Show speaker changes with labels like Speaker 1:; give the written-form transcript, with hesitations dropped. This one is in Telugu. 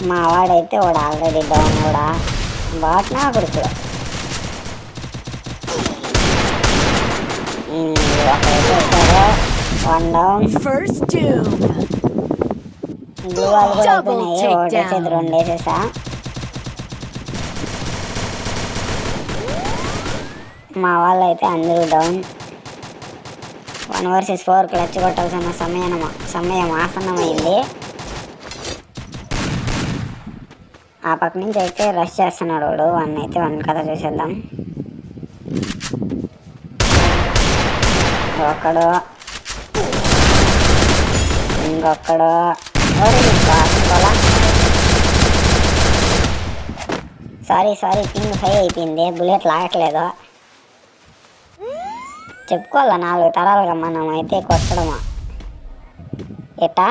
Speaker 1: మా వాడైతే వాడు ఆల్రెడీ డౌన్ కూడా బాట్ నా కొడుకు. ఒకరైతే వచ్చారు, 1 డౌన్. బ్లూ వాళ్ళు కూడా అయిపోయినాయి, ఒకటి వేసేది 2 వేసేసా. మా వాళ్ళు అయితే అందరూ డౌన్. 1 vs 4 క్లచ్ కొట్టాల్సిన సమయం ఆసన్నమైంది. ఆ పక్క నుంచి అయితే రష్ చేస్తున్నాడు వాడు. 1 అయితే 1 కథ చూసేద్దాం. ఒకడు, ఇంకొకడు. సారీ పింగ్ హై అయిపోయింది, బుల్లెట్ లాగట్లేదు. చెప్పుకోవాలా 4 తరాలుగా మనం అయితే కొట్టడమా ఎట్టా.